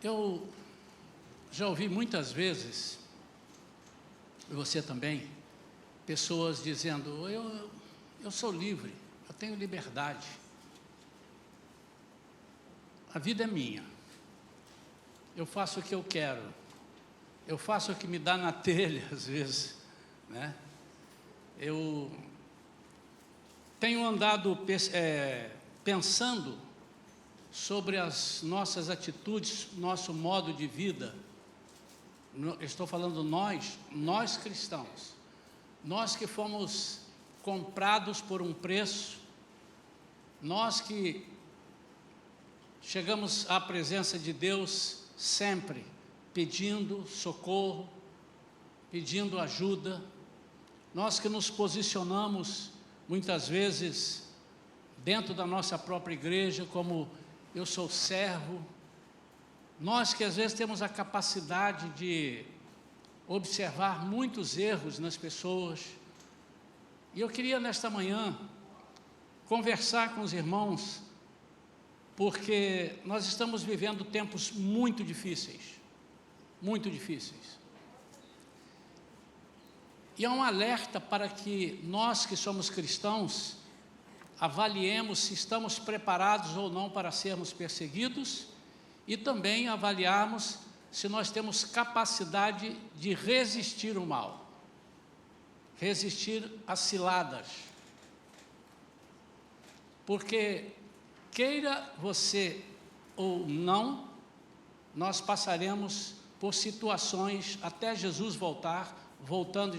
Eu já ouvi muitas vezes, e você também, pessoas dizendo, eu sou livre, eu tenho liberdade, a vida é minha, eu faço o que eu quero, eu faço o que me dá na telha às vezes, né? Eu tenho andado pensando sobre as nossas atitudes, nosso modo de vida. Estou falando nós cristãos, nós que fomos comprados por um preço, nós que chegamos à presença de Deus sempre pedindo socorro, pedindo ajuda, nós que nos posicionamos muitas vezes dentro da nossa própria igreja como eu sou servo, nós que às vezes temos a capacidade de observar muitos erros nas pessoas, e eu queria nesta manhã conversar com os irmãos, porque nós estamos vivendo tempos muito difíceis, e é um alerta para que nós que somos cristãos, avaliemos se estamos preparados ou não para sermos perseguidos, e também avaliarmos se nós temos capacidade de resistir o mal, resistir às ciladas, porque queira você ou não, nós passaremos por situações até Jesus voltando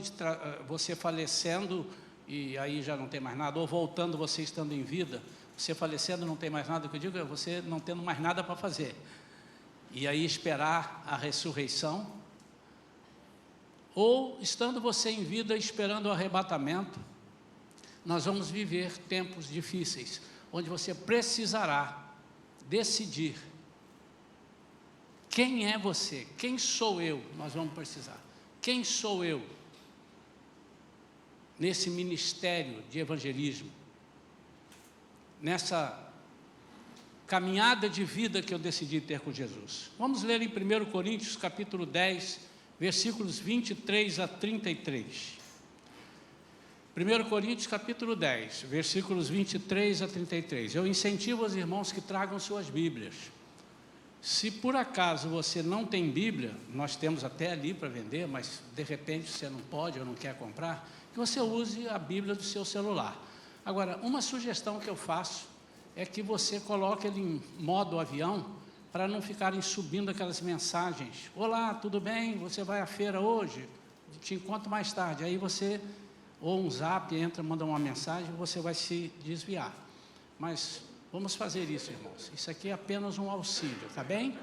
você falecendo, e aí já não tem mais nada, ou voltando você estando em vida, você falecendo não tem mais nada, o que eu digo é você não tendo mais nada para fazer, e aí esperar a ressurreição, ou estando você em vida esperando o arrebatamento. Nós vamos viver tempos difíceis, onde você precisará decidir quem é você, quem sou eu, nós vamos precisar, quem sou eu nesse ministério de evangelismo, nessa caminhada de vida que eu decidi ter com Jesus. Vamos ler em 1 Coríntios capítulo 10, versículos 23 a 33. 1 Coríntios capítulo 10, versículos 23 a 33. Eu incentivo os irmãos que tragam suas Bíblias. Se por acaso você não tem Bíblia, nós temos até ali para vender, mas de repente você não pode ou não quer comprar, que você use a Bíblia do seu celular. Agora, uma sugestão que eu faço é que você coloque ele em modo avião, para não ficarem subindo aquelas mensagens. Olá, tudo bem? Você vai à feira hoje? Te encontro mais tarde. Aí você, ou um zap, entra, manda uma mensagem, você vai se desviar. Mas vamos fazer isso, irmãos. Isso aqui é apenas um auxílio, tá bem?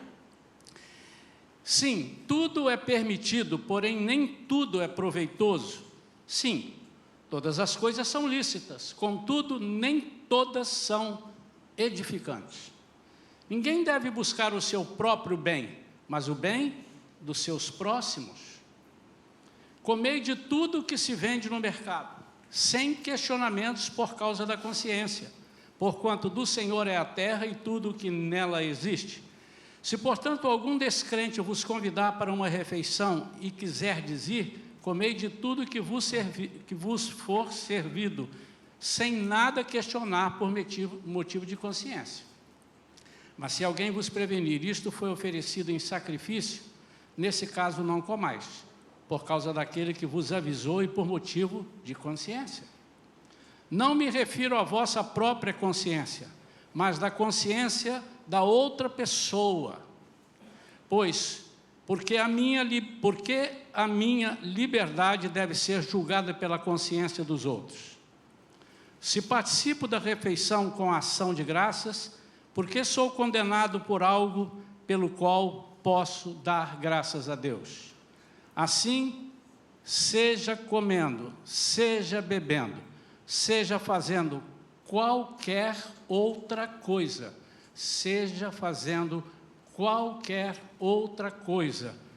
Sim, tudo é permitido, porém nem tudo é proveitoso. Sim, todas as coisas são lícitas, contudo, nem todas são edificantes. Ninguém deve buscar o seu próprio bem, mas o bem dos seus próximos. Comei de tudo que se vende no mercado, sem questionamentos por causa da consciência, porquanto do Senhor é a terra e tudo o que nela existe. Se, portanto, algum descrente vos convidar para uma refeição e quiserdes ir, comei de tudo que vos for servido, sem nada questionar por motivo de consciência. Mas se alguém vos prevenir, isto foi oferecido em sacrifício, nesse caso não comais, por causa daquele que vos avisou e por motivo de consciência. Não me refiro à vossa própria consciência, mas da consciência da outra pessoa. Porque a minha liberdade deve ser julgada pela consciência dos outros. Se participo da refeição com ação de graças, porque sou condenado por algo pelo qual posso dar graças a Deus. Assim, seja comendo, seja bebendo, seja fazendo qualquer outra coisa,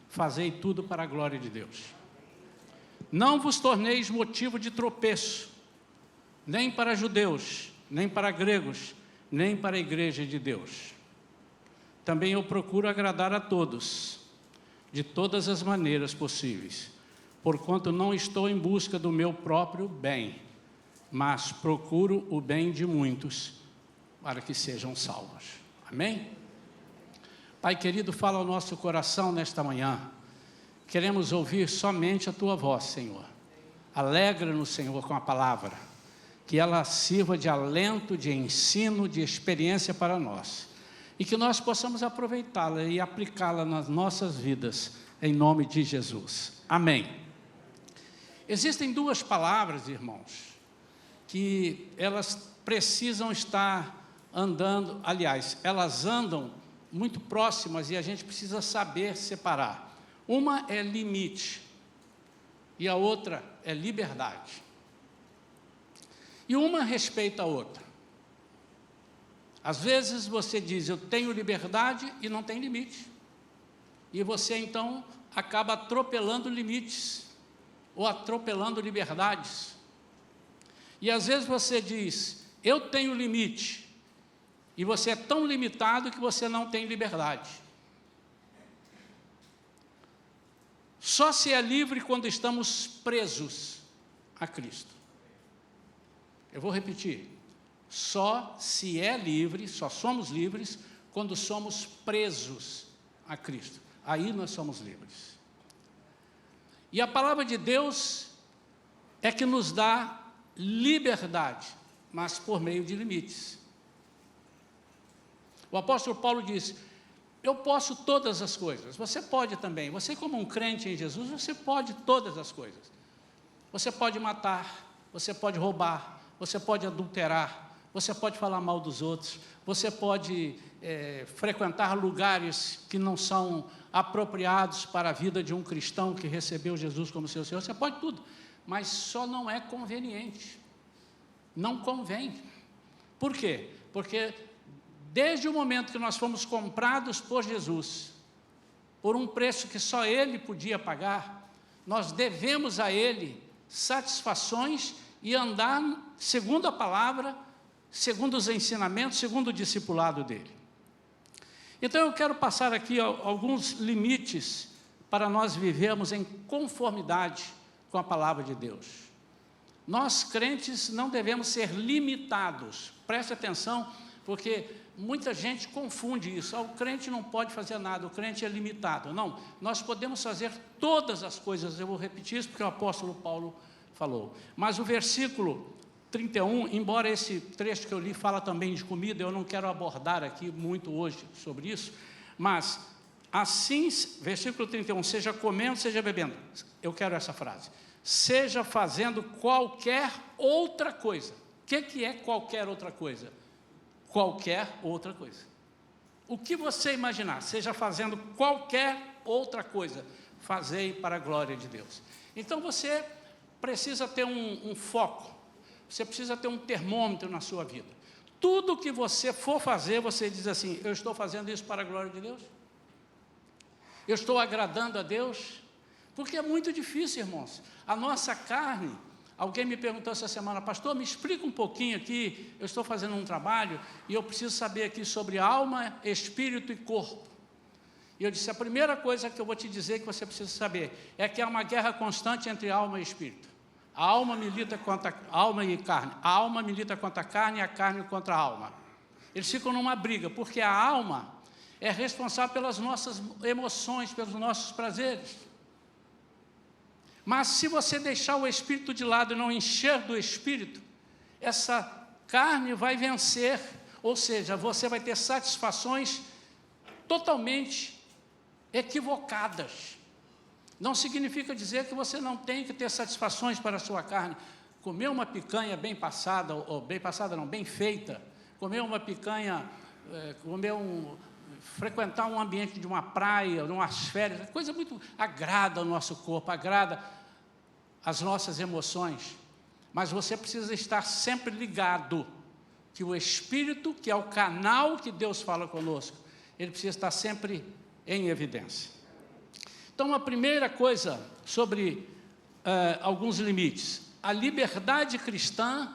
fazei tudo para a glória de Deus. Não vos torneis motivo de tropeço, nem para judeus, nem para gregos, nem para a igreja de Deus. também eu procuro agradar a todos, de todas as maneiras possíveis, porquanto não estou em busca do meu próprio bem, mas procuro o bem de muitos, para que sejam salvos. Amém? Pai querido, fala ao nosso coração nesta manhã. Queremos ouvir somente a Tua voz, Senhor. Alegra-nos, Senhor, com a palavra, que ela sirva de alento, de ensino, de experiência para nós, e que nós possamos aproveitá-la e aplicá-la nas nossas vidas, em nome de Jesus. Amém. Existem duas palavras, irmãos, que elas precisam estar andando, aliás, elas andam muito próximas e a gente precisa saber separar. Uma é limite e a outra é liberdade. E uma respeita a outra. Às vezes você diz, eu tenho liberdade e não tem limite. E você então acaba atropelando limites ou atropelando liberdades. E às vezes você diz, eu tenho limite, e você é tão limitado que você não tem liberdade. Só se é livre quando estamos presos a Cristo. Eu vou repetir. Só se é livre, só somos livres quando somos presos a Cristo. Aí nós somos livres. E a palavra de Deus é que nos dá liberdade, mas por meio de limites. O apóstolo Paulo diz, eu posso todas as coisas, você pode também, você como um crente em Jesus, você pode todas as coisas. Você pode matar, você pode roubar, você pode adulterar, você pode falar mal dos outros, você pode frequentar lugares que não são apropriados para a vida de um cristão que recebeu Jesus como seu Senhor, você pode tudo, mas só não é conveniente, não convém. Por quê? Porque desde o momento que nós fomos comprados por Jesus, por um preço que só Ele podia pagar, nós devemos a Ele satisfações e andar segundo a palavra, segundo os ensinamentos, segundo o discipulado dEle. Então eu quero passar aqui alguns limites para nós vivermos em conformidade com a palavra de Deus. Nós crentes não devemos ser limitados, preste atenção, porque muita gente confunde isso, o crente não pode fazer nada, o crente é limitado. Não, nós podemos fazer todas as coisas, eu vou repetir isso porque o apóstolo Paulo falou. Mas o versículo 31, embora esse trecho que eu li fala também de comida, eu não quero abordar aqui muito hoje sobre isso, mas assim, versículo 31, seja comendo, seja bebendo, eu quero essa frase, seja fazendo qualquer outra coisa. O que é qualquer outra coisa? Qualquer outra coisa. O que você imaginar, seja fazendo qualquer outra coisa, fazei para a glória de Deus. Então você precisa ter um foco, você precisa ter um termômetro na sua vida. Tudo que você for fazer, você diz assim, eu estou fazendo isso para a glória de Deus? Eu estou agradando a Deus? Porque é muito difícil, irmãos. A nossa carne, alguém me perguntou essa semana, pastor, me explica um pouquinho aqui, eu estou fazendo um trabalho e eu preciso saber aqui sobre alma, espírito e corpo. E eu disse, a primeira coisa que eu vou te dizer que você precisa saber é que há uma guerra constante entre alma e espírito. A alma milita contra a alma e carne. A alma milita contra a carne e a carne contra a alma. Eles ficam numa briga, porque a alma é responsável pelas nossas emoções, pelos nossos prazeres. Mas se você deixar o espírito de lado e não encher do espírito, essa carne vai vencer, ou seja, você vai ter satisfações totalmente equivocadas. Não significa dizer que você não tem que ter satisfações para a sua carne. Comer uma picanha bem passada, ou bem passada não, bem feita, comer uma picanha, frequentar um ambiente de uma praia, de umas férias, coisa muito agrada ao nosso corpo, agrada as nossas emoções. Mas você precisa estar sempre ligado, que o Espírito, que é o canal que Deus fala conosco, ele precisa estar sempre em evidência. Então, a primeira coisa sobre alguns limites. A liberdade cristã,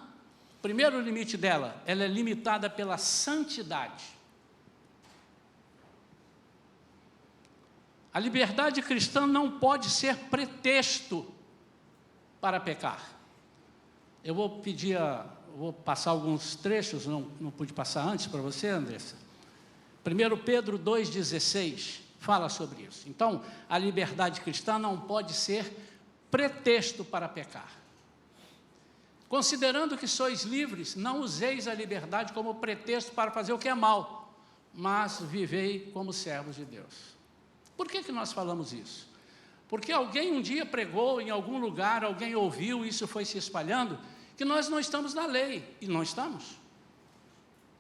primeiro limite dela, ela é limitada pela santidade. A liberdade cristã não pode ser pretexto para pecar. Eu vou passar alguns trechos, não pude passar antes para você, Andressa. 1 Pedro 2,16 fala sobre isso. Então, a liberdade cristã não pode ser pretexto para pecar. Considerando que sois livres, não useis a liberdade como pretexto para fazer o que é mal, mas vivei como servos de Deus. Por que nós falamos isso? Porque alguém um dia pregou em algum lugar, alguém ouviu, isso foi se espalhando, que nós não estamos na lei, e não estamos.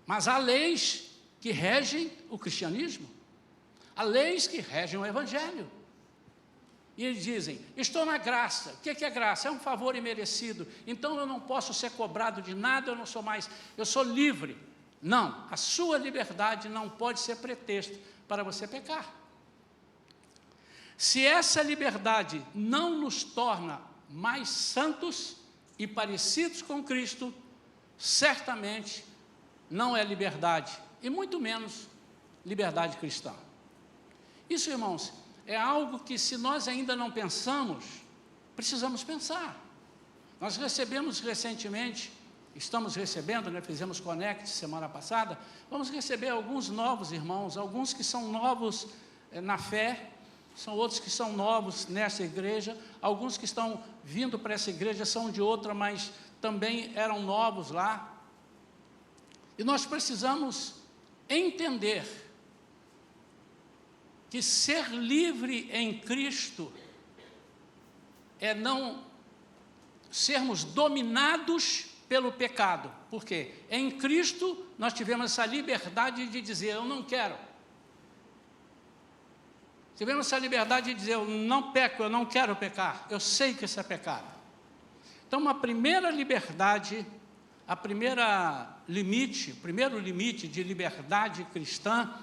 Mas há leis que regem o cristianismo, há leis que regem o evangelho. E eles dizem, estou na graça. O que é graça? É um favor imerecido, então eu não posso ser cobrado de nada, eu sou livre. Não, a sua liberdade não pode ser pretexto para você pecar. Se essa liberdade não nos torna mais santos e parecidos com Cristo, certamente não é liberdade, e muito menos liberdade cristã. Isso, irmãos, é algo que, se nós ainda não pensamos, precisamos pensar. Nós recebemos recentemente, estamos recebendo, fizemos Connect semana passada, vamos receber alguns novos irmãos, alguns que são novos na fé, são outros que são novos nessa igreja, alguns que estão vindo para essa igreja são de outra, mas também eram novos lá. E nós precisamos entender que ser livre em Cristo é não sermos dominados pelo pecado. Por quê? Em Cristo nós tivemos essa liberdade de dizer, eu não quero. Tivemos essa liberdade de dizer, eu não peco, eu não quero pecar, eu sei que isso é pecado. Então, a primeira liberdade, o primeiro limite de liberdade cristã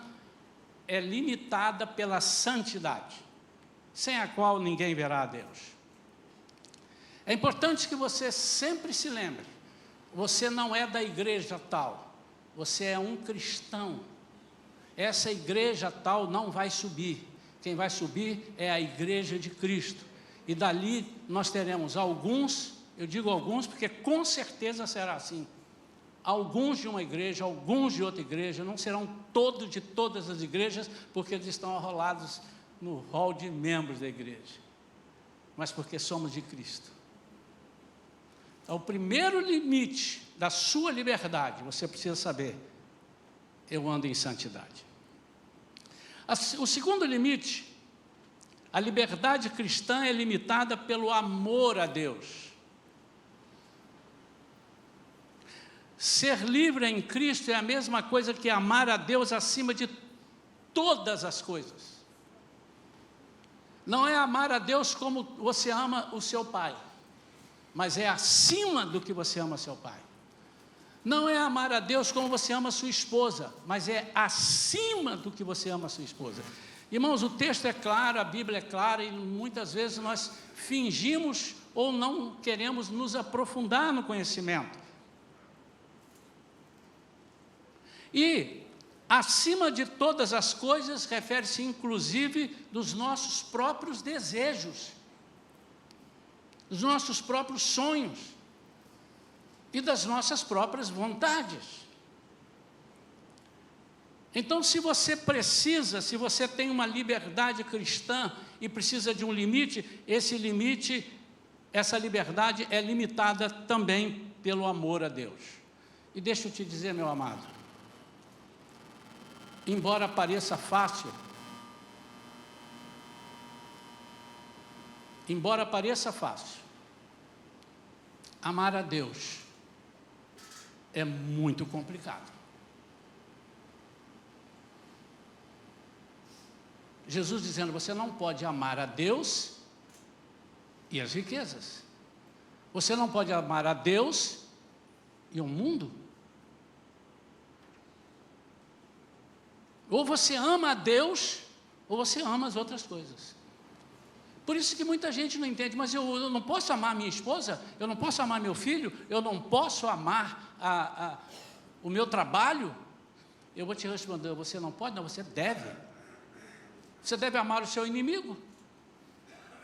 é limitada pela santidade, sem a qual ninguém verá a Deus. É importante que você sempre se lembre, você não é da igreja tal, você é um cristão. Essa igreja tal não vai subir. Quem vai subir é a igreja de Cristo. E dali nós teremos alguns, eu digo alguns porque com certeza será assim. Alguns de uma igreja, alguns de outra igreja, não serão todos de todas as igrejas, porque eles estão arrolados no hall de membros da igreja, mas porque somos de Cristo. Então, o primeiro limite da sua liberdade, você precisa saber, eu ando em santidade. O segundo limite, a liberdade cristã é limitada pelo amor a Deus. Ser livre em Cristo é a mesma coisa que amar a Deus acima de todas as coisas. Não é amar a Deus como você ama o seu pai, mas é acima do que você ama seu pai. Não é amar a Deus como você ama a sua esposa, mas é acima do que você ama a sua esposa. Irmãos, o texto é claro, a Bíblia é clara, e muitas vezes nós fingimos ou não queremos nos aprofundar no conhecimento. E, acima de todas as coisas, refere-se inclusive dos nossos próprios desejos, dos nossos próprios sonhos, e das nossas próprias vontades. Então, se você tem uma liberdade cristã e precisa de um limite, essa liberdade é limitada também pelo amor a Deus. E deixa eu te dizer, meu amado, embora pareça fácil, amar a Deus é muito complicado. Jesus dizendo, você não pode amar a Deus e as riquezas. Você não pode amar a Deus e o mundo. Ou você ama a Deus, ou você ama as outras coisas. Por isso que muita gente não entende, mas eu não posso amar minha esposa, eu não posso amar meu filho, eu não posso amar o meu trabalho. Eu vou te responder, você não pode, não, você deve. Você deve amar o seu inimigo.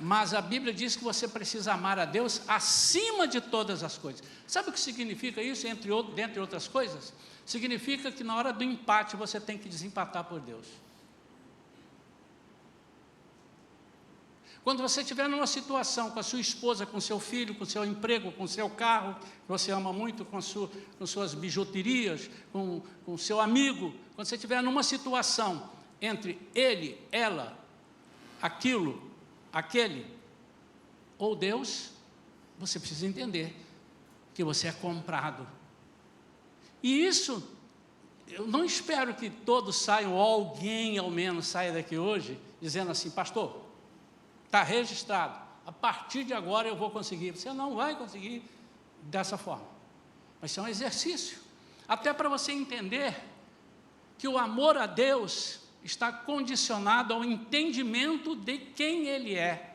Mas a Bíblia diz que você precisa amar a Deus acima de todas as coisas. Sabe o que significa isso, dentre outras coisas? Significa que na hora do empate você tem que desempatar por Deus. Quando você estiver numa situação com a sua esposa, com seu filho, com seu emprego, com seu carro, que você ama muito, com suas bijuterias, com seu amigo, quando você estiver numa situação entre ele, ela, aquilo, aquele ou Deus, você precisa entender que você é comprado. E isso, eu não espero que todos saiam, ou alguém ao menos saia daqui hoje, dizendo assim: pastor, está registrado, a partir de agora eu vou conseguir. Você não vai conseguir dessa forma. Vai ser um exercício, até para você entender que o amor a Deus está condicionado ao entendimento de quem Ele é,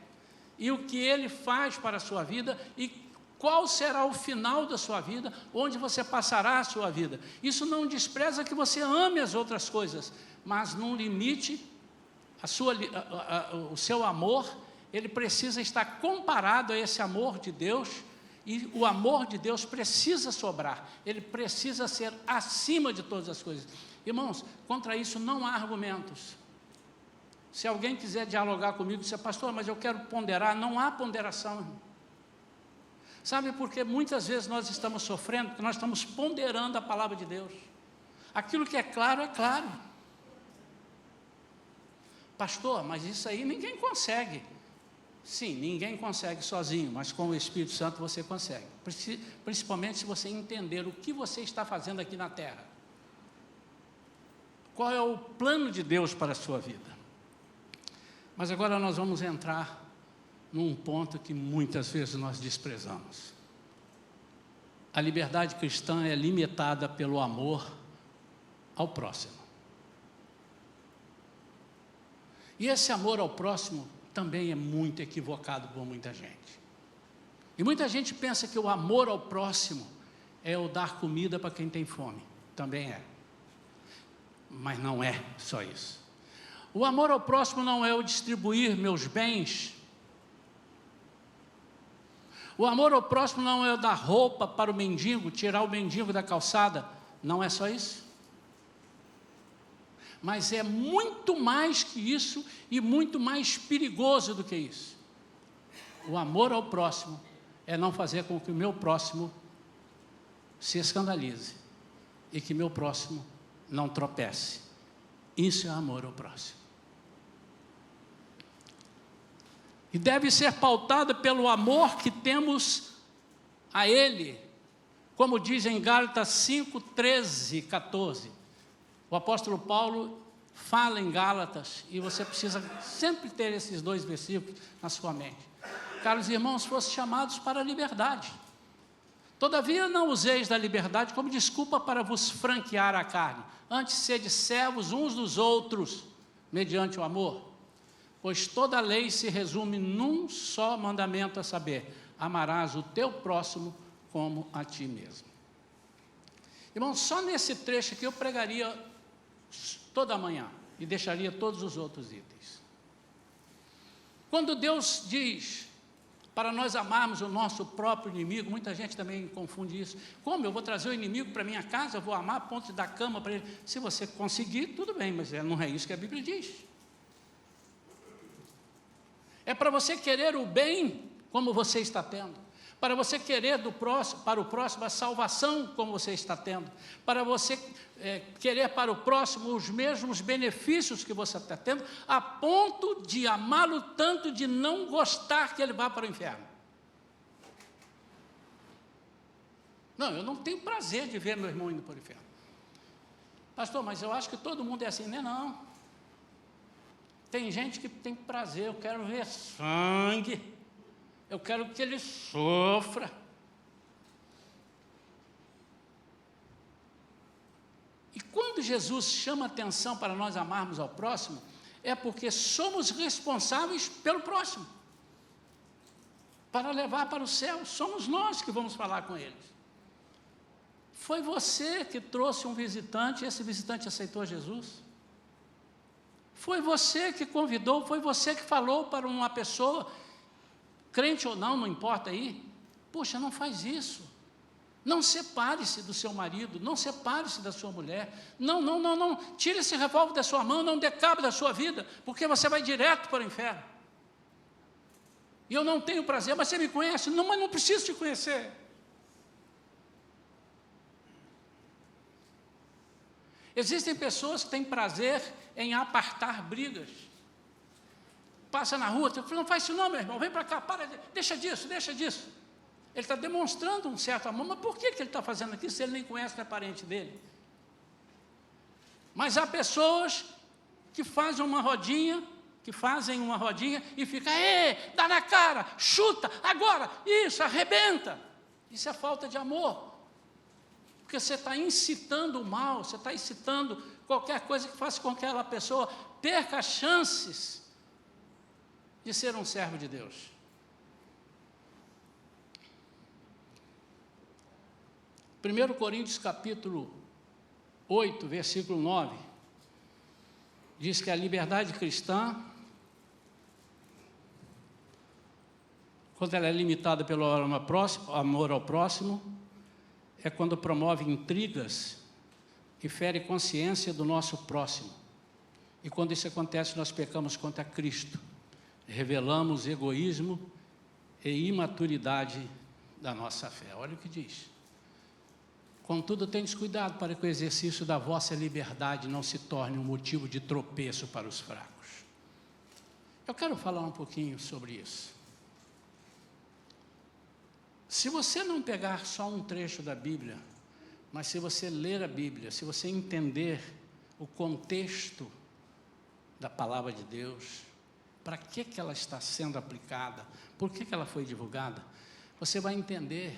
e o que Ele faz para a sua vida, e qual será o final da sua vida, onde você passará a sua vida. Isso não despreza que você ame as outras coisas, mas num limite, o seu amor, ele precisa estar comparado a esse amor de Deus, e o amor de Deus precisa sobrar, ele precisa ser acima de todas as coisas. Irmãos, contra isso não há argumentos. Se alguém quiser dialogar comigo, dizer: pastor, mas eu quero ponderar, não há ponderação, irmão. Sabe por que muitas vezes nós estamos sofrendo? Porque nós estamos ponderando a palavra de Deus. Aquilo que é claro, é claro. Pastor, mas isso aí ninguém consegue. Sim, ninguém consegue sozinho, mas com o Espírito Santo você consegue. Principalmente se você entender o que você está fazendo aqui na terra. Qual é o plano de Deus para a sua vida? Mas agora nós vamos entrar num ponto que muitas vezes nós desprezamos. A liberdade cristã é limitada pelo amor ao próximo. E esse amor ao próximo também é muito equivocado por muita gente. E muita gente pensa que o amor ao próximo é o dar comida para quem tem fome. Também é. Mas não é só isso. O amor ao próximo não é o distribuir meus bens. O amor ao próximo não é o dar roupa para o mendigo, tirar o mendigo da calçada. Não é só isso. Mas é muito mais que isso e muito mais perigoso do que isso. O amor ao próximo é não fazer com que o meu próximo se escandalize e que meu próximo não tropece. Isso é amor ao próximo. E deve ser pautada pelo amor que temos a Ele, como diz em Gálatas 5, 13, 14. O apóstolo Paulo fala em Gálatas, e você precisa sempre ter esses dois versículos na sua mente. Caros irmãos, fossem chamados para a liberdade. Todavia não useis da liberdade como desculpa para vos franquear a carne. Antes sede servos uns dos outros, mediante o amor. Pois toda a lei se resume num só mandamento, a saber: amarás o teu próximo como a ti mesmo. Irmão, só nesse trecho aqui eu pregaria toda manhã e deixaria todos os outros itens. Quando Deus diz para nós amarmos o nosso próprio inimigo, muita gente também confunde isso. Como eu vou trazer o inimigo para minha casa, eu vou amar a ponto de dar cama para ele? Se você conseguir, tudo bem, mas não é isso que a Bíblia diz. É para você querer o bem como você está tendo, para você querer para o próximo a salvação como você está tendo, para você querer para o próximo os mesmos benefícios que você está tendo, a ponto de amá-lo tanto de não gostar que ele vá para o inferno. Não, eu não tenho prazer de ver meu irmão indo para o inferno. Pastor, mas eu acho que todo mundo é assim. Não. Tem gente que tem prazer, eu quero ver sangue, eu quero que ele sofra. E quando Jesus chama atenção para nós amarmos ao próximo, é porque somos responsáveis pelo próximo, para levar para o céu, somos nós que vamos falar com eles. Foi você que trouxe um visitante, e esse visitante aceitou Jesus. Foi você que convidou, foi você que falou para uma pessoa, crente ou não, não importa aí. Poxa, não faz isso. Não separe-se do seu marido, não separe-se da sua mulher. Não. Tire esse revólver da sua mão, não dê cabo da sua vida, porque você vai direto para o inferno. E eu não tenho prazer, mas você me conhece? Não, mas não preciso te conhecer. Existem pessoas que têm prazer em apartar brigas. Passa na rua, não faz isso não, meu irmão, vem para cá, para, deixa disso. Ele está demonstrando um certo amor, mas por que ele está fazendo aquilo se ele nem conhece, não é parente dele? Mas há pessoas que fazem uma rodinha e ficam, dá na cara, chuta, agora, isso, arrebenta. Isso é falta de amor. Porque você está incitando o mal, você está incitando qualquer coisa que faça com que aquela pessoa perca as chances de ser um servo de Deus. 1 Coríntios capítulo 8, versículo 9, diz que a liberdade cristã, quando ela é limitada pelo amor ao próximo, é quando promove intrigas e fere consciência do nosso próximo. E quando isso acontece, nós pecamos contra Cristo, revelamos egoísmo e imaturidade da nossa fé. Olha o que diz. Contudo, tendes cuidado para que o exercício da vossa liberdade não se torne um motivo de tropeço para os fracos. Eu quero falar um pouquinho sobre isso. Se você não pegar só um trecho da Bíblia, mas se você ler a Bíblia, se você entender o contexto da palavra de Deus, para que ela está sendo aplicada, por que ela foi divulgada, você vai entender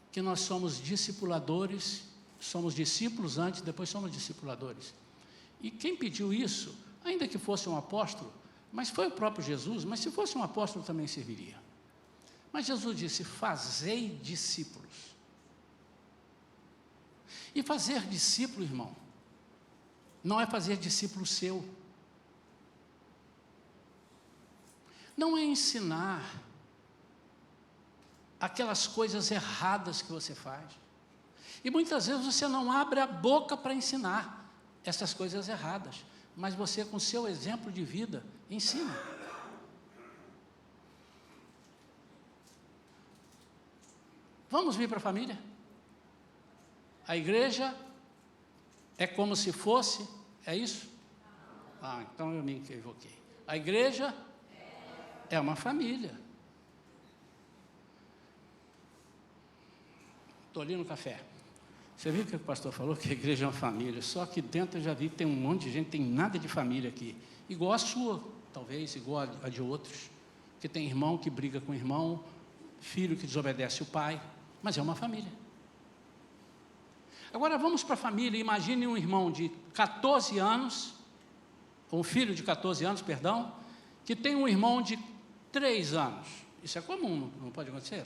que nós somos discipuladores, somos discípulos antes, depois somos discipuladores. E quem pediu isso, ainda que fosse um apóstolo, mas foi o próprio Jesus, mas se fosse um apóstolo também serviria. Mas Jesus disse, fazei discípulos. E fazer discípulo, irmão, não é fazer discípulo seu. Não é ensinar aquelas coisas erradas que você faz. E muitas vezes você não abre a boca para ensinar essas coisas erradas, mas você, com seu exemplo de vida, ensina. Vamos vir para a família? A igreja é como se fosse, é isso? Então eu me equivoquei. A igreja é uma família. Estou ali no café. Você viu o que o pastor falou? Que a igreja é uma família. Só que dentro eu já vi que tem um monte de gente, tem nada de família aqui. Igual a sua, talvez, igual a de outros. Que tem irmão que briga com irmão, filho que desobedece o pai. Mas é uma família. Agora vamos para a família. Imagine um irmão de 14 anos, um filho de 14 anos, perdão, que tem um irmão de 3 anos. Isso é comum, não pode acontecer.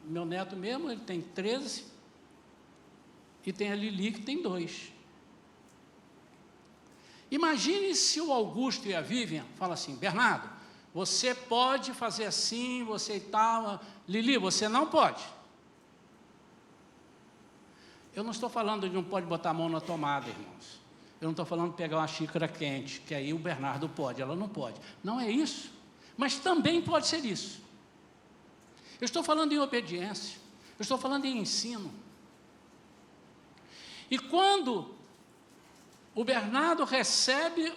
Meu neto mesmo, ele tem 13, e tem a Lili que tem 2. Imagine se o Augusto e a Vivian falam assim, Bernardo, você pode fazer assim, você e tal, Lili, você não pode. Eu não estou falando de não pode botar a mão na tomada, irmãos. Eu não estou falando de pegar uma xícara quente, que aí o Bernardo pode, ela não pode. Não é isso, mas também pode ser isso. Eu estou falando em obediência, eu estou falando em ensino. E quando o Bernardo recebe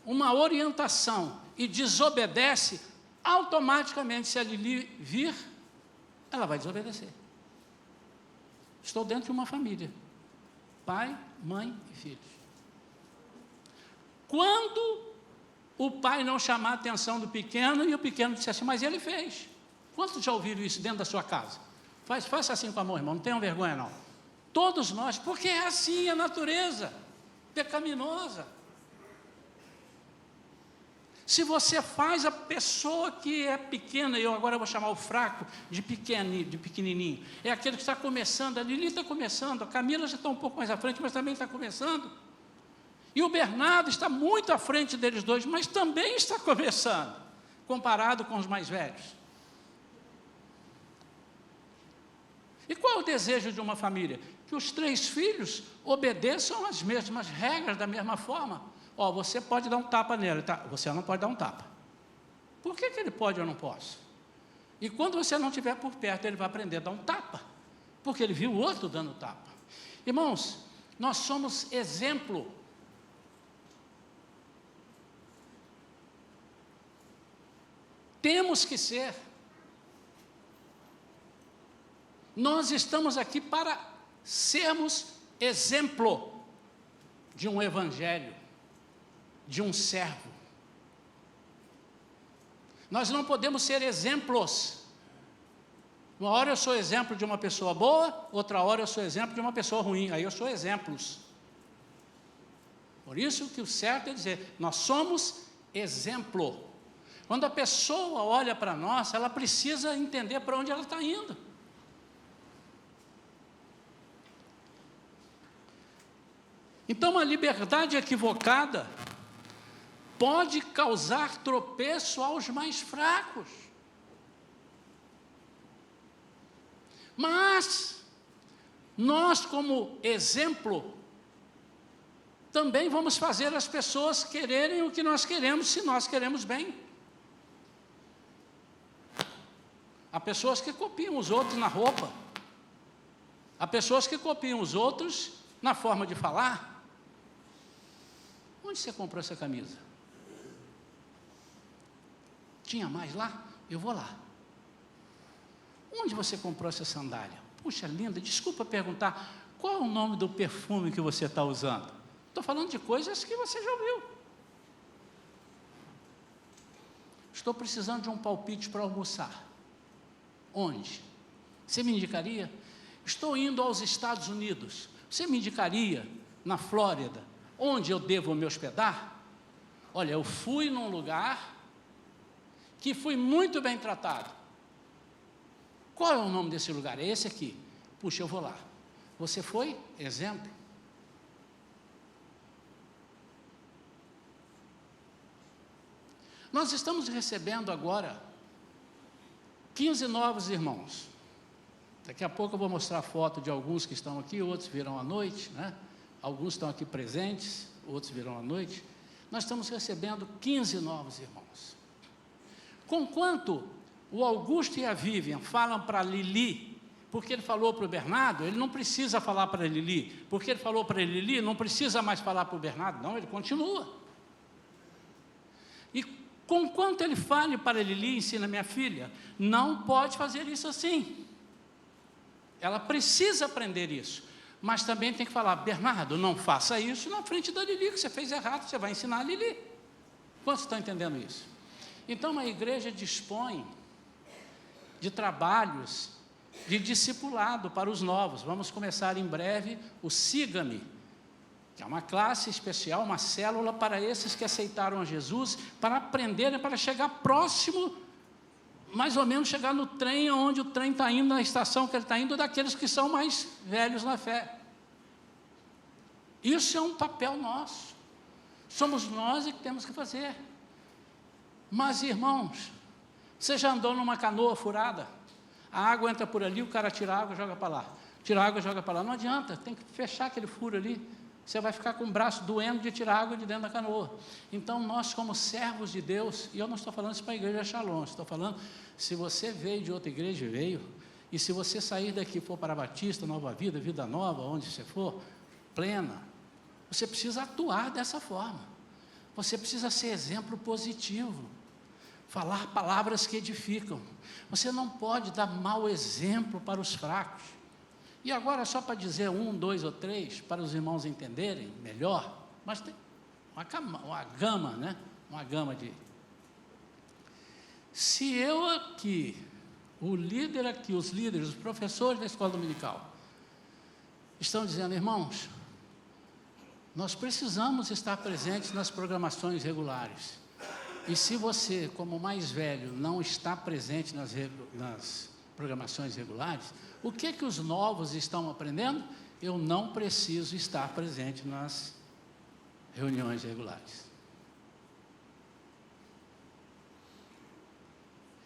uma orientação e desobedece, automaticamente, se a Lili vir, ela vai desobedecer. Estou dentro de uma família, pai, mãe e filhos. Quando o pai não chamar a atenção do pequeno e o pequeno disser assim, mas ele fez. Quantos já ouviram isso dentro da sua casa? Faça assim com a mão, irmão, não tenham vergonha não. Todos nós, porque é assim a natureza pecaminosa. Se você faz a pessoa que é pequena, eu agora vou chamar o fraco de pequenininho, é aquele que está começando, a Lili está começando, a Camila já está um pouco mais à frente, mas também está começando. E o Bernardo está muito à frente deles dois, mas também está começando, comparado com os mais velhos. E qual é o desejo de uma família? Que os 3 filhos obedeçam às mesmas regras, da mesma forma. Ó, você pode dar um tapa nele, tá? Você não pode dar um tapa. Por que ele pode e eu não posso? E quando você não estiver por perto, ele vai aprender a dar um tapa, porque ele viu o outro dando tapa. Irmãos, nós somos exemplo. Temos que ser. Nós estamos aqui para sermos exemplo de um evangelho, de um servo. Nós não podemos ser exemplos. Uma hora eu sou exemplo de uma pessoa boa, outra hora eu sou exemplo de uma pessoa ruim. Aí eu sou exemplos. Por isso que o certo é dizer, nós somos exemplo. Quando a pessoa olha para nós, ela precisa entender para onde ela está indo. Então, uma liberdade equivocada pode causar tropeço aos mais fracos. Mas, nós como exemplo, também vamos fazer as pessoas quererem o que nós queremos, se nós queremos bem. Há pessoas que copiam os outros na roupa. Há pessoas que copiam os outros na forma de falar. Onde você comprou essa camisa? Tinha mais lá? Eu vou lá. Onde você comprou essa sandália? Puxa, linda, desculpa perguntar, qual é o nome do perfume que você está usando? Estou falando de coisas que você já ouviu. Estou precisando de um palpite para almoçar. Onde? Você me indicaria? Estou indo aos Estados Unidos. Você me indicaria na Flórida onde eu devo me hospedar? Olha, eu fui num lugar que fui muito bem tratado. Qual é o nome desse lugar? É esse aqui. Puxa, eu vou lá. Você foi? Exemplo. Nós estamos recebendo agora 15 novos irmãos. Daqui a pouco eu vou mostrar a foto de alguns que estão aqui, outros virão à noite, né? Alguns estão aqui presentes, outros virão à noite. Nós estamos recebendo 15 novos irmãos. Conquanto o Augusto e a Vivian falam para Lili, porque ele falou para o Bernardo, ele não precisa falar para Lili, porque ele falou para Lili, não precisa mais falar para o Bernardo, não, ele continua. E conquanto ele fale para Lili, ensina minha filha, não pode fazer isso assim. Ela precisa aprender isso, mas também tem que falar, Bernardo, não faça isso na frente da Lili, que você fez errado, você vai ensinar a Lili. Quantos estão entendendo isso? Então, a igreja dispõe de trabalhos de discipulado para os novos. Vamos começar em breve o Siga-me, que é uma classe especial, uma célula para esses que aceitaram a Jesus, para aprenderem, para chegar próximo, mais ou menos chegar no trem, onde o trem está indo, na estação que ele está indo, daqueles que são mais velhos na fé. Isso é um papel nosso. Somos nós que temos que fazer. Mas, irmãos, você já andou numa canoa furada? A água entra por ali, o cara tira a água e joga para lá. Tira a água e joga para lá. Não adianta, tem que fechar aquele furo ali. Você vai ficar com o braço doendo de tirar água de dentro da canoa. Então, nós como servos de Deus, e eu não estou falando isso para a igreja Shalom, estou falando, se você veio de outra igreja, veio, e se você sair daqui e for para a Batista, Nova Vida, Vida Nova, onde você for, plena, você precisa atuar dessa forma. Você precisa ser exemplo positivo. Falar palavras que edificam. Você não pode dar mau exemplo para os fracos. E agora, só para dizer 1, 2 ou 3, para os irmãos entenderem melhor, mas tem uma gama, né? Uma gama de... Se eu aqui, o líder aqui, os líderes, os professores da escola dominical, estão dizendo, irmãos, nós precisamos estar presentes nas programações regulares. E se você, como mais velho, não está presente nas programações regulares, o que os novos estão aprendendo? Eu não preciso estar presente nas reuniões regulares.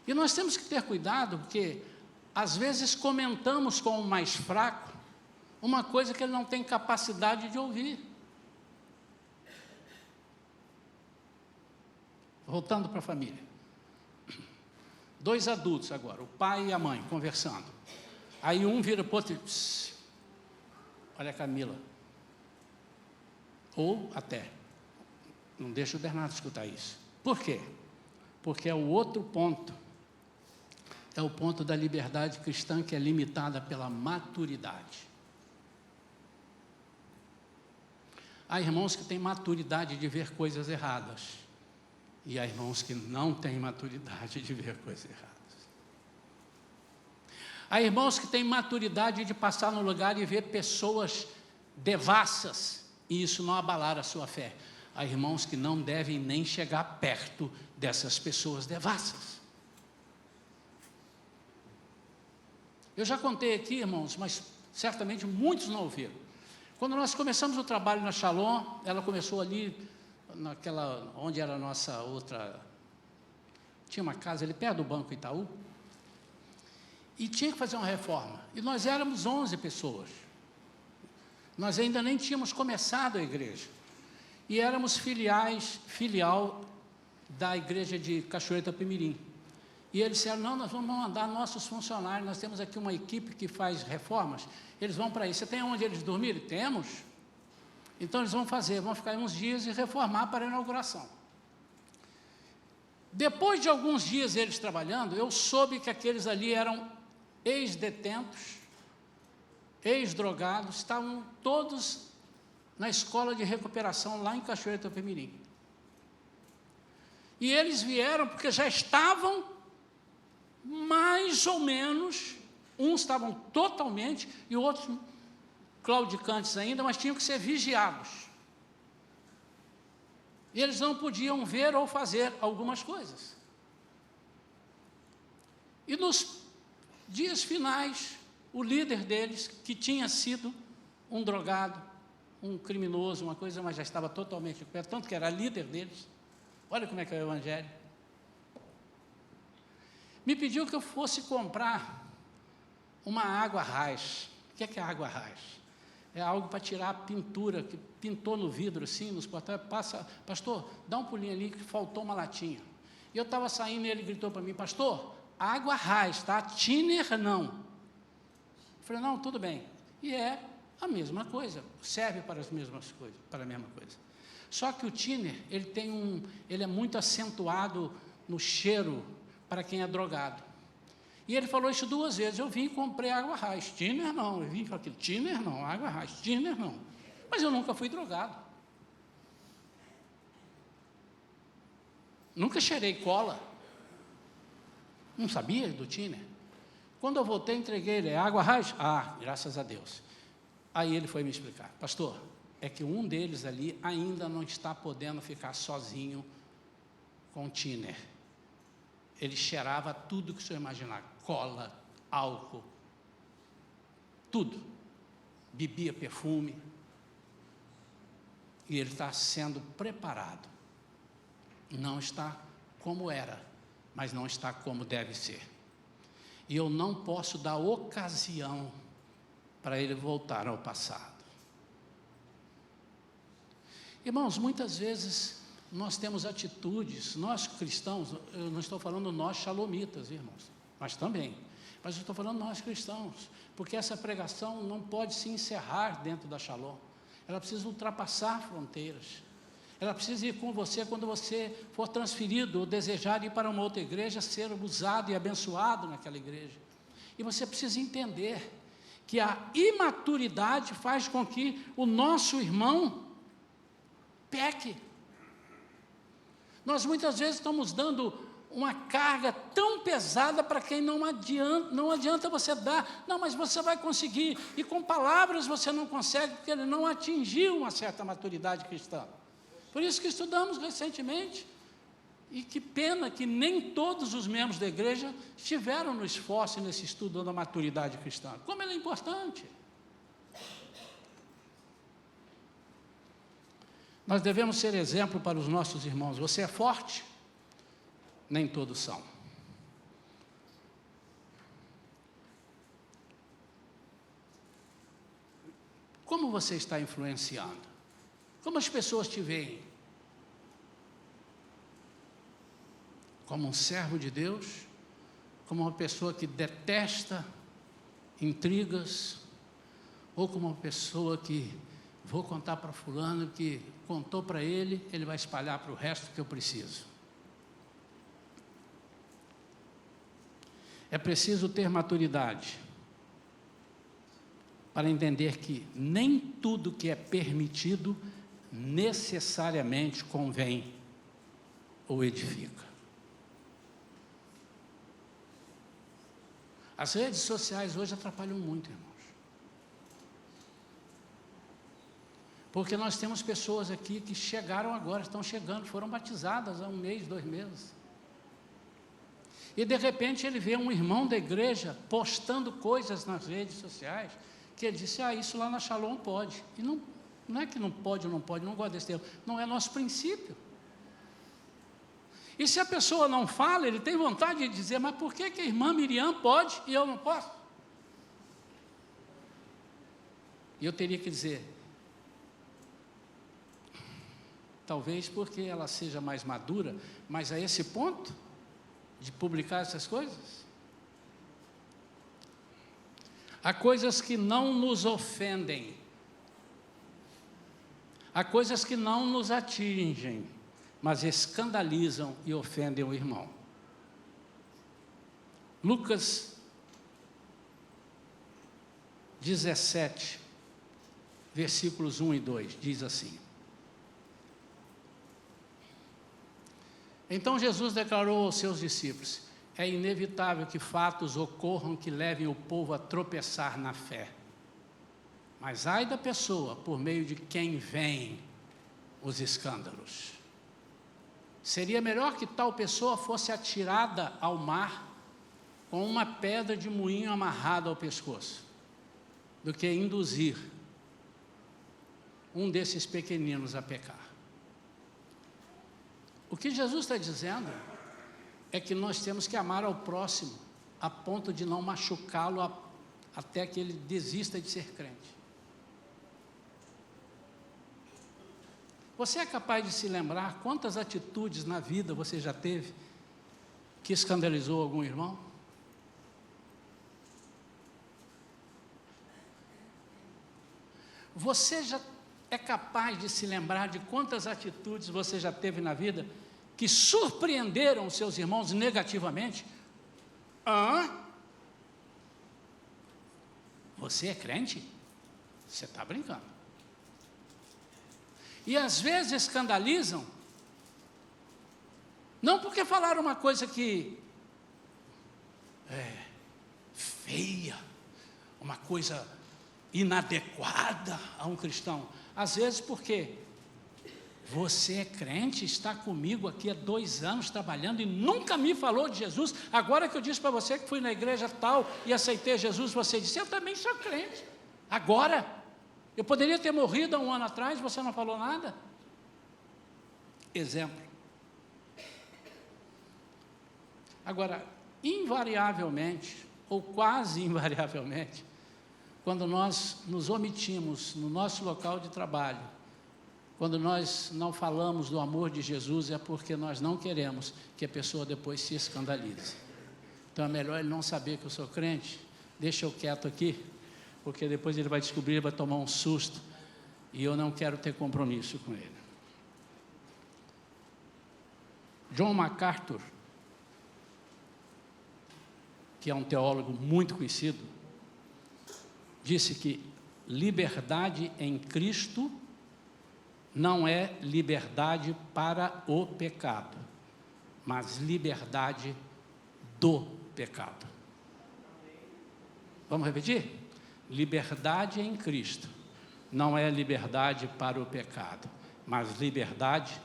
E nós temos que ter cuidado, porque às vezes comentamos com o mais fraco uma coisa que ele não tem capacidade de ouvir. Voltando para a família. 2 adultos agora, o pai e a mãe, conversando. Aí um vira para o outro e diz: olha a Camila. Ou até, não deixa o Bernardo escutar isso. Por quê? Porque é o outro ponto. É o ponto da liberdade cristã, que é limitada pela maturidade. Há irmãos que têm maturidade de ver coisas erradas. E há irmãos que não têm maturidade de ver coisas erradas. Há irmãos que têm maturidade de passar no lugar e ver pessoas devassas, e isso não abalar a sua fé. Há irmãos que não devem nem chegar perto dessas pessoas devassas. Eu já contei aqui, irmãos, mas certamente muitos não ouviram. Quando nós começamos o trabalho na Shalom, ela começou ali, naquela, onde era a nossa outra, tinha uma casa ali perto do Banco Itaú, e tinha que fazer uma reforma. E nós éramos 11 pessoas. Nós ainda nem tínhamos começado a igreja. E éramos filial da igreja de Cachoeira Itapemirim. E eles disseram: não, nós vamos mandar nossos funcionários, nós temos aqui uma equipe que faz reformas, eles vão para aí. Você tem onde eles dormirem? Temos. Então eles vão ficar uns dias e reformar para a inauguração. Depois de alguns dias eles trabalhando, eu soube que aqueles ali eram ex-detentos, ex-drogados, estavam todos na escola de recuperação lá em Cachoeira Itapemirim. E eles vieram porque já estavam mais ou menos, uns estavam totalmente e outros claudicantes ainda, mas tinham que ser vigiados. E eles não podiam ver ou fazer algumas coisas. E nos dias finais, o líder deles, que tinha sido um drogado, um criminoso, uma coisa, mas já estava totalmente recuperado, tanto que era líder deles, olha como é que é o Evangelho, me pediu que eu fosse comprar uma água raiz. O que é água raiz? É algo para tirar a pintura, que pintou no vidro assim, nos portais. Passa, pastor, dá um pulinho ali que faltou uma latinha. E eu estava saindo e ele gritou para mim: pastor, água raiz, tá? Tiner não. Eu falei: não, tudo bem. E é a mesma coisa, serve para as mesmas coisas, para a mesma coisa. Só que o tiner, ele é muito acentuado no cheiro para quem é drogado. E ele falou isso 2 vezes. Eu vim e comprei água raiz. Tiner não. Eu vim e falei aquilo: tiner não, água raiz, tiner não. Mas eu nunca fui drogado. Nunca cheirei cola. Não sabia do tiner. Quando eu voltei, entreguei ele: água raiz? Ah, graças a Deus. Aí ele foi me explicar: pastor, é que um deles ali ainda não está podendo ficar sozinho com tiner. Ele cheirava tudo que o senhor imaginar: cola, álcool, tudo. Bebia perfume. E ele está sendo preparado. Não está como era, mas não está como deve ser. E eu não posso dar ocasião para ele voltar ao passado. Irmãos, muitas vezes nós temos atitudes, nós cristãos, eu não estou falando nós shalomitas, irmãos, mas também, mas eu estou falando nós cristãos, porque essa pregação não pode se encerrar dentro da Shalom, ela precisa ultrapassar fronteiras, ela precisa ir com você quando você for transferido ou desejar ir para uma outra igreja, ser usado e abençoado naquela igreja. E você precisa entender que a imaturidade faz com que o nosso irmão peque. Nós muitas vezes estamos dando uma carga tão pesada para quem não adianta você dar. Não, mas você vai conseguir. E com palavras você não consegue, porque ele não atingiu uma certa maturidade cristã. Por isso que estudamos recentemente. E que pena que nem todos os membros da igreja estiveram no esforço nesse estudo da maturidade cristã. Como ela é importante. Nós devemos ser exemplo para os nossos irmãos. Você é forte? Nem todos são. Como você está influenciando? Como as pessoas te veem? Como um servo de Deus? Como uma pessoa que detesta intrigas? Ou como uma pessoa que vou contar para fulano que contou para ele, ele vai espalhar para o resto que eu preciso? É preciso ter maturidade para entender que nem tudo que é permitido necessariamente convém ou edifica. As redes sociais hoje atrapalham muito, irmãos. Porque nós temos pessoas aqui que chegaram agora, estão chegando, foram batizadas há 1 mês, 2 meses. E de repente ele vê um irmão da igreja postando coisas nas redes sociais, que ele disse, isso lá na Shalom pode. E não é que não pode ou não pode, não gosto desse termo, não é nosso princípio. E se a pessoa não fala, ele tem vontade de dizer, mas por que a irmã Miriam pode e eu não posso? E eu teria que dizer, talvez porque ela seja mais madura, mas a esse ponto de publicar essas coisas? Há coisas que não nos ofendem, há coisas que não nos atingem, mas escandalizam e ofendem o irmão. Lucas 17, versículos 1 e 2, diz assim: Então Jesus declarou aos seus discípulos: é inevitável que fatos ocorram que levem o povo a tropeçar na fé. Mas ai da pessoa por meio de quem vêm os escândalos. Seria melhor que tal pessoa fosse atirada ao mar com uma pedra de moinho amarrada ao pescoço, do que induzir um desses pequeninos a pecar. O que Jesus está dizendo é que nós temos que amar ao próximo a ponto de não machucá-lo até que ele desista de ser crente. Você é capaz de se lembrar quantas atitudes na vida você já teve que escandalizou algum irmão? Você já é capaz de se lembrar de quantas atitudes você já teve na vida que surpreenderam os seus irmãos negativamente? Você é crente? Você está brincando. E às vezes escandalizam, não porque falaram uma coisa que é feia, uma coisa inadequada a um cristão, às vezes porque você é crente, está comigo aqui há 2 anos trabalhando e nunca me falou de Jesus. Agora que eu disse para você que fui na igreja tal e aceitei Jesus, você disse, eu também sou crente. Agora, eu poderia ter morrido há 1 ano atrás, você não falou nada? Exemplo. Agora, invariavelmente, ou quase invariavelmente, quando nós nos omitimos no nosso local de trabalho, quando nós não falamos do amor de Jesus, é porque nós não queremos que a pessoa depois se escandalize. Então é melhor ele não saber que eu sou crente, deixa eu quieto aqui, porque depois ele vai descobrir, ele vai tomar um susto, e eu não quero ter compromisso com ele. John MacArthur, que é um teólogo muito conhecido, disse que liberdade em Cristo não é liberdade para o pecado, mas liberdade do pecado. Vamos repetir? Liberdade em Cristo não é liberdade para o pecado, mas liberdade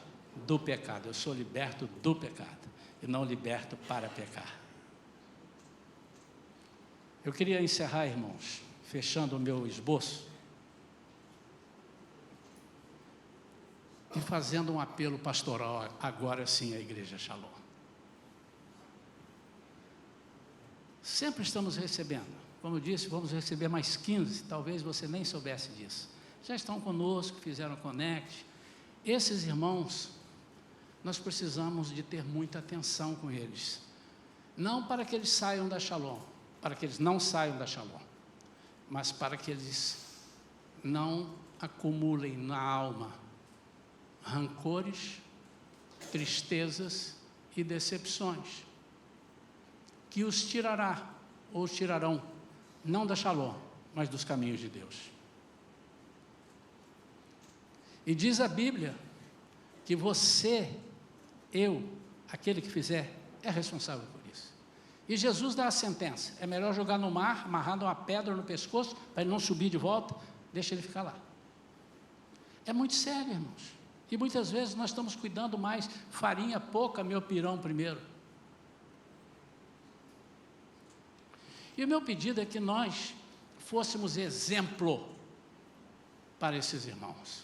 do pecado. Eu sou liberto do pecado e não liberto para pecar. Eu queria encerrar, irmãos, fechando o meu esboço, e fazendo um apelo pastoral, agora sim, à Igreja Shalom. Sempre estamos recebendo. Como eu disse, vamos receber mais 15, talvez você nem soubesse disso. Já estão conosco, fizeram Connect. Esses irmãos, nós precisamos de ter muita atenção com eles. Não para que eles saiam da Shalom, para que eles não saiam da Shalom, mas para que eles não acumulem na alma rancores, tristezas e decepções, que os tirará, ou os tirarão, não da Shalom, mas dos caminhos de Deus. E diz a Bíblia que você, eu, aquele que fizer, é responsável por isso. E Jesus dá a sentença: é melhor jogar no mar, amarrando uma pedra no pescoço, para ele não subir de volta, deixa ele ficar lá. É muito sério, irmãos. E muitas vezes nós estamos cuidando mais, farinha pouca, meu pirão primeiro. E o meu pedido é que nós fôssemos exemplo para esses irmãos.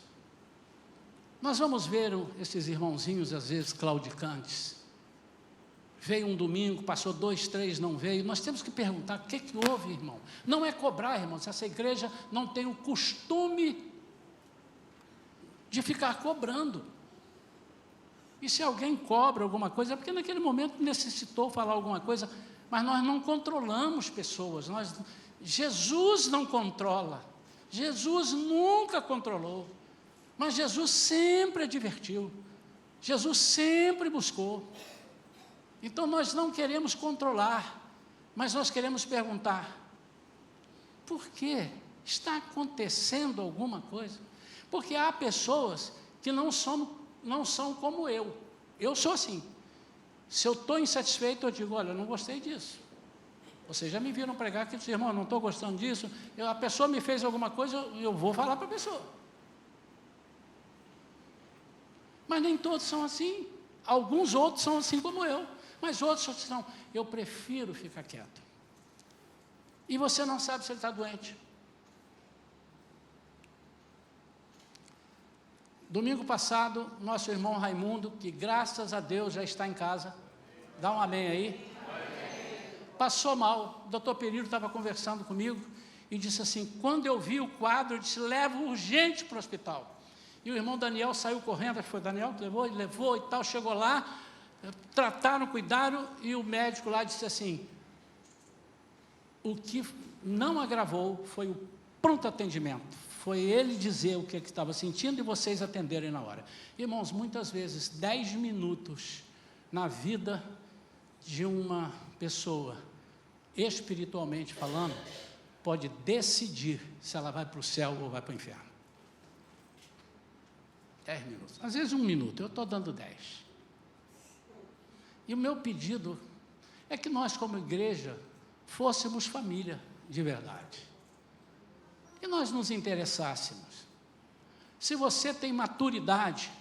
Nós vamos ver esses irmãozinhos, às vezes, claudicantes. Veio um domingo, passou 2, 3, não veio. Nós temos que perguntar: o que houve, irmão? Não é cobrar, irmãos. Essa igreja não tem o costume de ficar cobrando. E se alguém cobra alguma coisa, é porque naquele momento necessitou falar alguma coisa, mas nós não controlamos pessoas. Jesus não controla. Jesus nunca controlou. Mas Jesus sempre advertiu, Jesus sempre buscou. Então nós não queremos controlar, mas nós queremos perguntar: por que está acontecendo alguma coisa? Porque há pessoas que não são como eu. Eu sou assim. Se eu estou insatisfeito, eu digo: olha, eu não gostei disso. Vocês já me viram pregar aqui, irmão, eu não estou gostando disso. A pessoa me fez alguma coisa, eu vou falar para a pessoa. Mas nem todos são assim. Alguns outros são assim como eu. Mas outros não. Eu prefiro ficar quieto. E você não sabe se ele está doente. Domingo passado, nosso irmão Raimundo, que graças a Deus já está em casa, dá um amém aí. Passou mal. O doutor Perillo estava conversando comigo e disse assim: quando eu vi o quadro, eu disse: levo urgente para o hospital. E o irmão Daniel saiu correndo, acho que foi Daniel que levou e tal, chegou lá, trataram, cuidaram, e o médico lá disse assim: o que não agravou foi o pronto atendimento, foi ele dizer o que estava sentindo e vocês atenderem na hora. Irmãos, muitas vezes 10 minutos na vida de uma pessoa, espiritualmente falando, pode decidir se ela vai para o céu ou vai para o inferno. 10 minutos, às vezes 1 minuto, eu estou dando 10. E o meu pedido é que nós, como igreja, fôssemos família de verdade. E nós nos interessássemos. Se você tem maturidade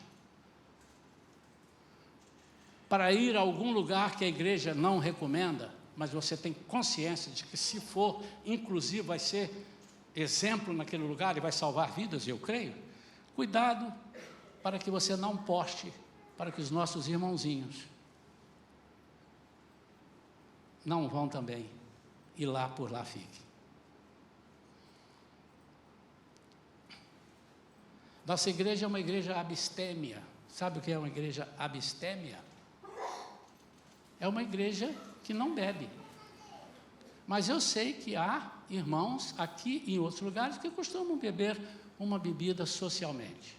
para ir a algum lugar que a igreja não recomenda, mas você tem consciência de que, se for, inclusive vai ser exemplo naquele lugar e vai salvar vidas, eu creio, cuidado para que você não poste, para que os nossos irmãozinhos não vão também, e lá por lá fiquem. Nossa igreja é uma igreja abstêmia. Sabe o que é uma igreja abstêmia? É uma igreja que não bebe. Mas eu sei que há irmãos aqui e em outros lugares que costumam beber uma bebida socialmente.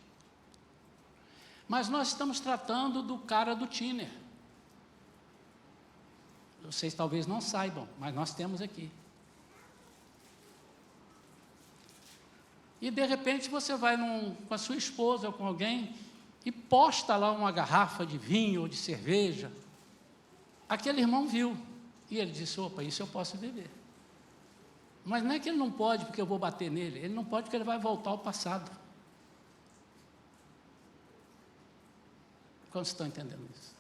Mas nós estamos tratando do cara do tiner. Vocês talvez não saibam, mas nós temos aqui. E de repente você vai com a sua esposa ou com alguém e posta lá uma garrafa de vinho ou de cerveja. Aquele irmão viu e ele disse: opa, isso eu posso beber. Mas não é que ele não pode porque eu vou bater nele, ele não pode porque ele vai voltar ao passado. Quantos estão entendendo isso?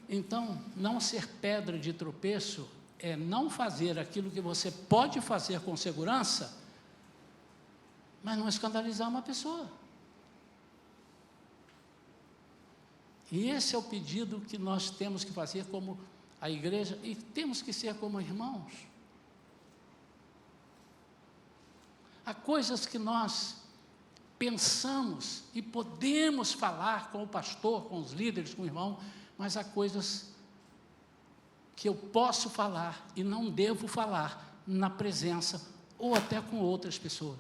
Então, não ser pedra de tropeço é não fazer aquilo que você pode fazer com segurança, mas não escandalizar uma pessoa. E esse é o pedido que nós temos que fazer como a igreja, e temos que ser como irmãos. Há coisas que nós pensamos e podemos falar com o pastor, com os líderes, com o irmão, mas há coisas que eu posso falar e não devo falar na presença ou até com outras pessoas.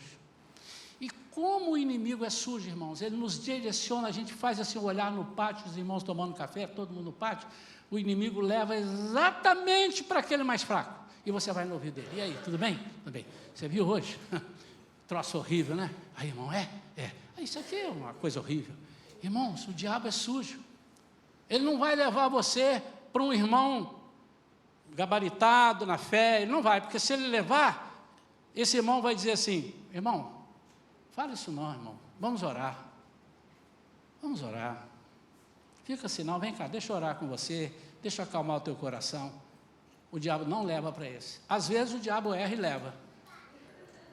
E como o inimigo é sujo, irmãos, ele nos direciona, a gente faz assim, olhar no pátio, os irmãos tomando café, todo mundo no pátio, o inimigo leva exatamente para aquele mais fraco, e você vai no ouvido dele. E aí, tudo bem? Tudo bem. Você viu hoje? Troço horrível, né? Aí, irmão, isso aqui é uma coisa horrível. Irmãos, o diabo é sujo. Ele não vai levar você para um irmão gabaritado na fé, ele não vai, porque se ele levar, esse irmão vai dizer assim: irmão, fala isso não, irmão, vamos orar. Vamos orar. Fica assim, não, vem cá, deixa eu orar com você, deixa eu acalmar o teu coração. O diabo não leva para esse. Às vezes o diabo erra e leva.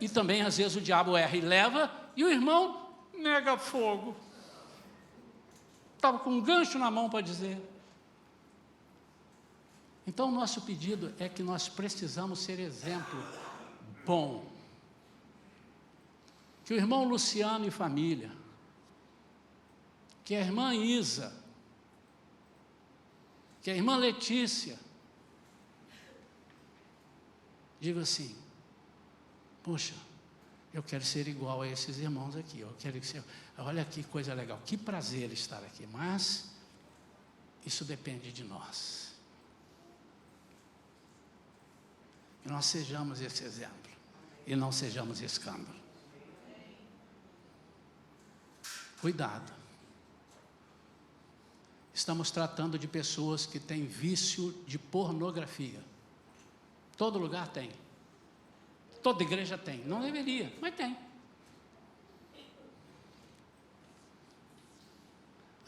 E também, às vezes, o diabo erra e leva, e o irmão nega fogo. Estava com um gancho na mão para dizer. Então, o nosso pedido é que nós precisamos ser exemplo bom. Que o irmão Luciano e família, que a irmã Isa, que a irmã Letícia, diga assim: poxa, eu quero ser igual a esses irmãos aqui, eu quero que você, olha que coisa legal, que prazer estar aqui, mas isso depende de nós. Que nós sejamos esse exemplo, e não sejamos escândalo. Cuidado. Estamos tratando de pessoas que têm vício de pornografia. Todo lugar tem. Toda igreja tem. Não deveria, mas tem.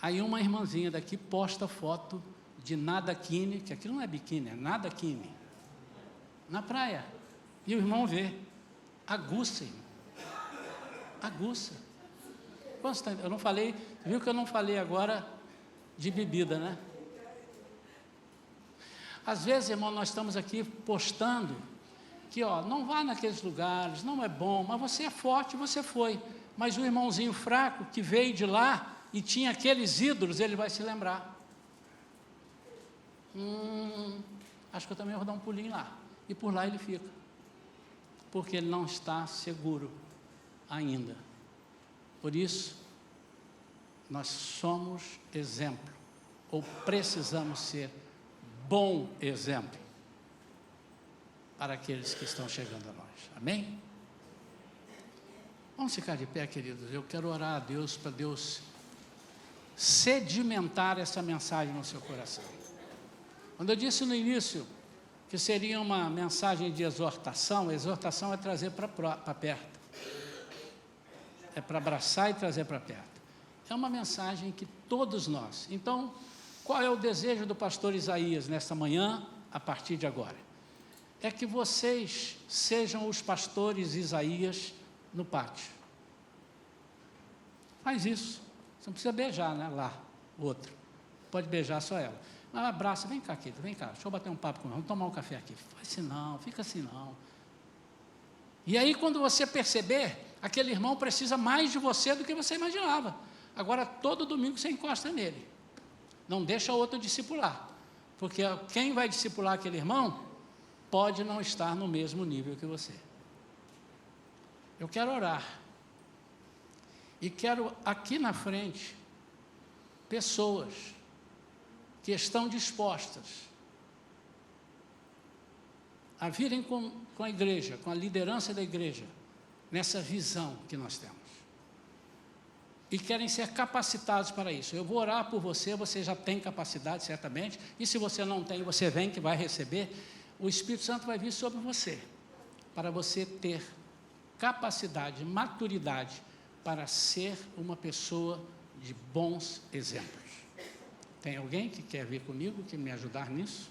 Aí uma irmãzinha daqui posta foto de nadaquine, que aquilo não é biquíni, é nadaquine, na praia. E o irmão vê. Aguça, irmão. Aguça. Eu não falei, viu que eu não falei agora de bebida, né? Às vezes, irmão, nós estamos aqui postando que, não vá naqueles lugares, não é bom, mas você é forte, você foi. Mas o irmãozinho fraco que veio de lá e tinha aqueles ídolos, ele vai se lembrar. Acho que eu também vou dar um pulinho lá. E por lá ele fica. Porque ele não está seguro ainda. Por isso, nós somos exemplo, ou precisamos ser bom exemplo para aqueles que estão chegando a nós. Amém? Vamos ficar de pé, queridos. Eu quero orar a Deus, para Deus sedimentar essa mensagem no seu coração. Quando eu disse no início que seria uma mensagem de exortação, a exortação é trazer para perto. É para abraçar e trazer para perto. É uma mensagem que todos nós... Então, qual é o desejo do pastor Isaías nesta manhã, a partir de agora? É que vocês sejam os pastores Isaías no pátio. Faz isso. Você não precisa beijar, né? Lá, o outro. Pode beijar só ela. Mas abraça, vem cá, querido, vem cá, deixa eu bater um papo com ela, vamos tomar um café aqui. Faz assim não, fica assim não. E aí, quando você perceber, aquele irmão precisa mais de você do que você imaginava. Agora, todo domingo você encosta nele. Não deixa o outro discipular. Porque quem vai discipular aquele irmão pode não estar no mesmo nível que você. Eu quero orar. E quero aqui na frente pessoas que estão dispostas a virem com a igreja, com a liderança da igreja, nessa visão que nós temos. E querem ser capacitados para isso. Eu vou orar por você, você já tem capacidade, certamente, e se você não tem, você vem que vai receber, o Espírito Santo vai vir sobre você, para você ter capacidade, maturidade, para ser uma pessoa de bons exemplos. Tem alguém que quer vir comigo, que me ajudar nisso?